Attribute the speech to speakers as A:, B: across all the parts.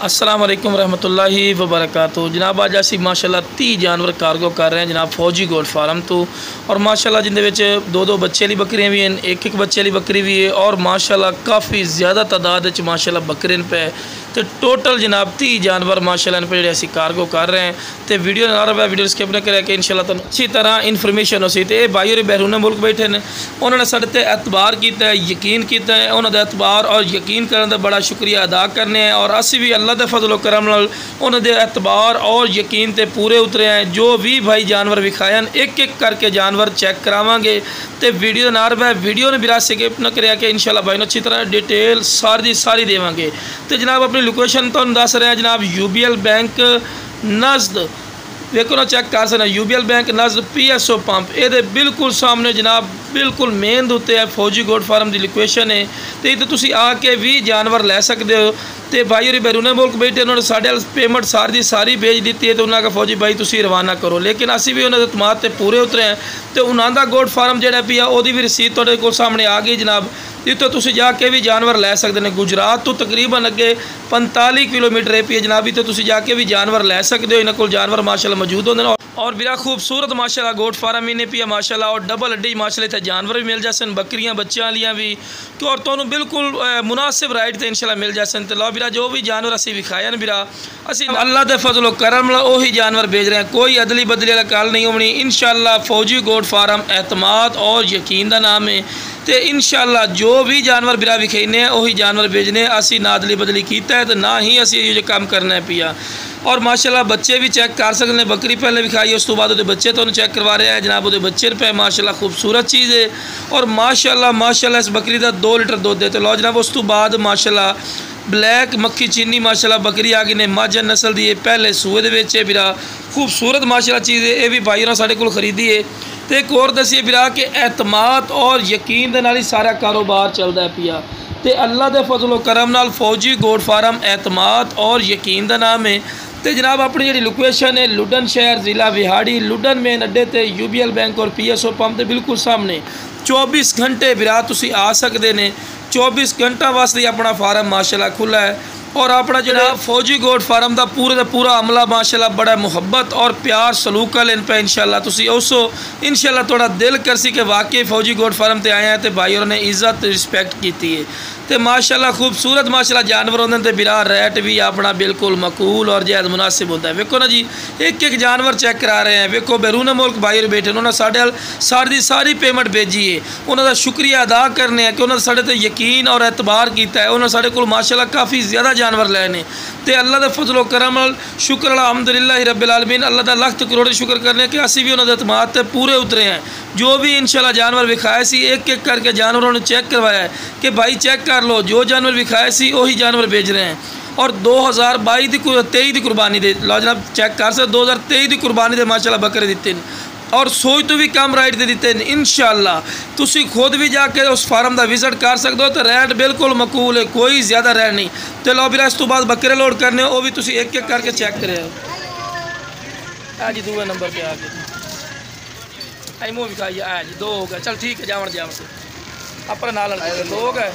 A: अस्सलाम वालेकुम रहमतुल्लाहि व बरकातहू। जनाब अज असी माशाल्लाह 30 जानवर कार्गो कर रहे हैं जनाब फौजी गोट फार्म तो। और माशाल्लाह जिंदे विच दो बच्चे वाली बकरियाँ भी हैं, एक बच्चे वाली बकरी भी है और माशाल्लाह काफ़ी ज़्यादा तादाद में माशाल्लाह बकरे पे तो टोटल जनाब 30 जानवर माशाल्लाह पे जो कार्गो कर रहे हैं। तो वीडियो ना रहा वीडियो स्किप न करें कि इंशाल्लाह तुहानू अच्छी तरह इन्फॉर्मेशन हो सी। तो भाई और बैरून मुल्क बैठे ने, उन्होंने साढ़े ते एतबार किया है, यकीन किया है, उन्होंने एतबार और यकीन करने का बड़ा शुक्रिया अदा करने हैं। और असी भी अल्लाह के फजलो करम नाल उन्होंने एतबार और यकीन ते पूरे उतरे हैं। जो भी भाई जानवर विखाए हैं एक एक करके जानवर चेक करावांगे। तो वीडियो ना रहा वीडियो ने बिरा स्किप न करें कि इंशाल्लाह भाई ने अच्छी तरह डिटेल सारी देवांगे। तो जनाब अपनी लोकेशन तो दस रहे हैं जनाब UBL बैंक नज़द देखो ना चेक कर सकते UBL बैंक नज़द PSO पंप ये बिल्कुल सामने जनाब बिल्कुल मेन उत्ते है फौजी गोट फार्म की लोकेशन है। तो इतने तुसी आके भी जानवर लै सकते हो। तो भाई और बैरूने मुल्क बैठे उन्होंने साढ़े पेमेंट सारी भेज दी है। तो उन्होंने कहा फौजी भाई तुसी रवाना करो, लेकिन असी भी उन्होंने तमाद से पूरे उतरे हैं। तो उन्होंने गोट फार्म जोड़ा भी है वो भी रसीद थोड़े को सामने आ गई जनाब। इतों तुसी जाके भी जानवर लै सकते हैं। गुजरात तो तकरीबन अगे 45 किलोमीटर है पी है जनाब। इतों तुसी जाके भी जानवर लै सकते हो। इन्होंने को जानवर माशाल्लाह मौजूद होंगे और बिरा खूबसूरत माशाल्लाह गोट फार्म इन्हें पिया माशाल्लाह। और डबल अड्डी माशाल्लाह इतने जानवर भी मिल जासन, बकरियां बच्चों वालियां भी तो और तुहानू बिल्कुल मुनासिब राइट तो इंशाल्लाह मिल जासन। तो लो बिरा जो भी जानवर असी विखाया ना बिरा असी अल्लाह के फजलो करम वही जानवर भेज रहे हैं, कोई अदली बदली वाला गल नहीं होनी। इंशाल्लाह फौजी गोट फार्म एतमाद और यकीन का नाम है। तो इंशाल्लाह जो भी जानवर बिरा विखेने हैं वही जानवर भेजने असी ना अदली बदली किया है तो ना ही असी ये काम करना है पिया। और माशाल्लाह बच्चे भी चेक कर सकते हैं। बकरी पहले विखाई उस तो बाद वो बच्चे तो चेक करवा रहे हैं जनाब। वो बच्चे पे माशाल्लाह खूबसूरत चीज़ है और माशाल्लाह इस बकरी का 2 लीटर दुध है। तो लो जनाब उस तो बाद माशाल्लाह ब्लैक मक्खी चीनी माशाल्लाह बकरी आ गई ने माझा नस्ल की पहले सूए दे बिरा खूबसूरत माशाल्लाह चीज़ है। ये भी भाई ने साढ़े को खरीदी है। तो एक और दसीए बिरा कि एतमाद और यकीन के नाल ही सारा कारोबार चलता है पिया। तो अल्लाह के फजलो करम नाल फौजी गोट फार्म एतमाद और यकीन का नाम है। तो जनाब अपनी जी लोकेशन है लुडन शहर ज़िला विहाड़ी लुडन मेन अड्डे ते UBL बैंक और PSO पंप के बिल्कुल सामने 24 घंटे बिरा तुसी आ सकते हैं। 24 घंटा वास्ते अपना फार्म माशाल्लाह खुला है। और अपना जो फौजी गोट फार्म का पूरा अमला माशाल्लाह बड़ा मुहब्बत और प्यार सलूक लेन पे इंशाल्लाह तुसी उसो इंशाल्लाह थोड़ा दिल कर सी कि वाकई फौजी गोट फार्म ते आए हैं तो भाई और ने इज्जत रिस्पेक्ट की है। तो माशाल्लाह खूबसूरत माशाल्लाह जानवर होंगे तो बिरा रेट भी अपना बिल्कुल मकूल और जैद मुनासिब होता है। वेखो ना जी एक एक जानवर चेक करा रहे हैं। वेखो बैरून मुल्क भाई बैठे उन्होंने सारी पेमेंट भेजी है। उन्होंने शुक्रिया अदा करने हैं कि उन्होंने साढ़े ते यकीन और एतबार किया है। उन्होंने साढ़े को माशाल्लाह काफ़ी ज़्यादा जानवर लैने तो अल्लाह के फजलो करम शुक्र अलहमदुलिल्लाह रब्बिल आलमीन। अल्लाह का लख करोड़ शुक्र करने कि असी भी उन्होंने एतमाद से पूरे उतरे हैं। जो भी इंशाल्लाह जानवर विखाए सी एक एक करके जानवरों ने चेक करवाया है कि भाई चेक कर लो जो जानवर विखाए सी वही जानवर भेज रहे हैं। और 2023 की कुर्बानी दे लो जनाब चेक कर सकते 2023 की कुर्बानी दे माशाल्लाह बकरे दिते और सोच तो भी कम राइट दे दिते हैं। इंशाल्लाह तुसी खुद भी जाके उस फार्म का विजिट कर सकते हो। तो रेट बिल्कुल मकूल है, कोई ज़्यादा रेट नहीं। तो लो बिरा इस तो बाद बकरे लोड करने वो भी तुसी एक एक करके चेक करे जी। दूसरे नंबर पर आ गए आई मुँह विखाई है जी 2 हो गए। चल ठीक है जावन से अपने नाल लोग है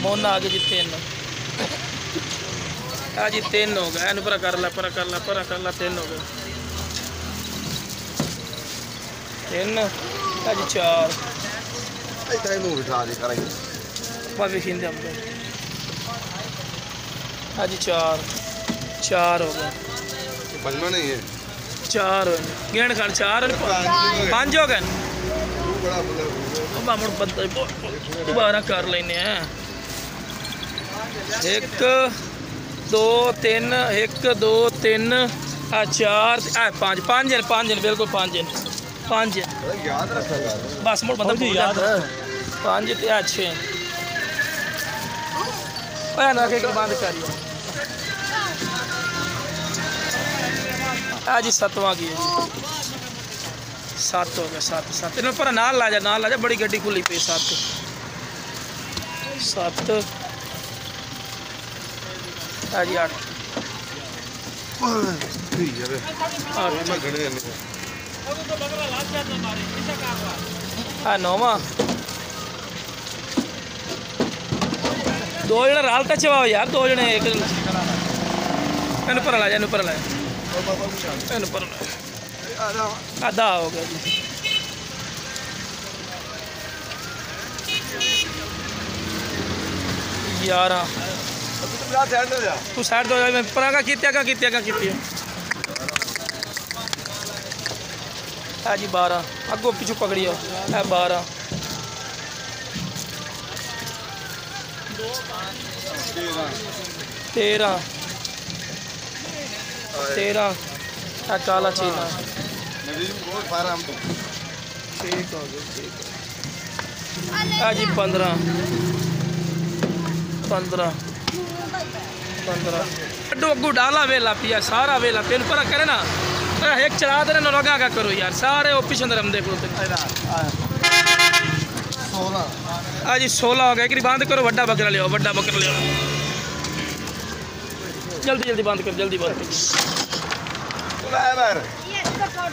A: मोना आ गए जी 3 जी 3 हो गए। पर कर ला 3 हो गए 3 जी 4 जी 4 हो गए 4 हो गए गिण खड़ 4 5 हो गए दोबारा कर लेने 1 2 3 1 2 3 4 5 बिल्कुल 5 बस मुड़ बंदा याद 5 ते 6 ना के बंद करिए जी 7वां की है जी 7 हो गया 7 इन पर नाल ला जा बड़ी गड्डी खुली पे 7 जी 8 9वां 2 जने राल तो चवाओ यार 2 जने एक इन पर ला जा, इन पर ला, इन पर आधा हो गया जी। यार तू साइड दो, मैं पर का कीतिया है जी 12 अगो पिछू पकड़ियो है 12 13 है काला चीना ठीक हो गया, ठीक है जी 15 अड्डो अगू डाला वेला पिया सारा वेला तेन पर करे ना एक चढ़ा दे ना लगा का करो यार सारे वो पीछे हम देख लो। हाँ जी 16 हो गया, एक बंद करो, वड्डा बकरा लियो, वड्डा बकरा लियो, जल्दी जल्दी बंद करो, जल्दी बंद करो।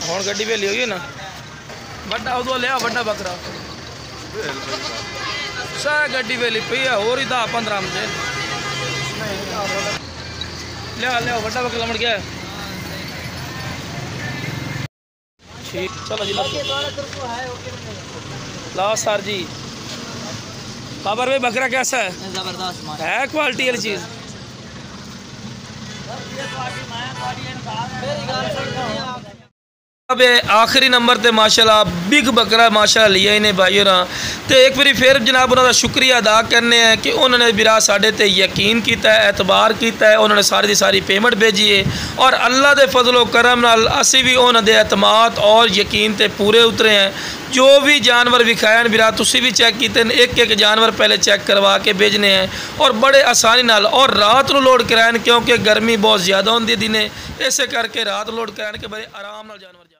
A: हुण गड्डी वेली होगी ना, वड्डा उदो लिया वड्डा बकरा सारा गड्डी वेली पी है, होर ही 10-15 दे लिया लिया, वड्डा बकरा लमड़ गया ठीक। चलो जी लाओ सर जी। बाबर भाई बकरा कैसा है? जबरदस्त है, क्वालिटी वाली चीज़। अब आखिरी नंबर ते माशाल्लाह बिग बकरा माशाल्लाह लिया इन्हें भाइयों ना, तो एक बार फिर जनाब उन्होंने शुक्रिया अदा करने हैं कि उन्होंने बिरा साढ़े ते यकीन किया है, एतबार किया है, उन्होंने सारी की सारी पेमेंट भेजी है और अल्लाह के फजलो करम नाल असी भी उन्होंने एतमाद और यकीन ते पूरे उतरे हैं। जो भी जानवर विखाए बिरा तुसी भी चेक किए, एक एक जानवर पहले चेक करवा के भेजने हैं और बड़े आसानी नाल, और रात को लोड कराए क्योंकि गर्मी बहुत ज़्यादा होंगी दिने, इस करके रात लोड कराए के बड़े आराम नाल जानवर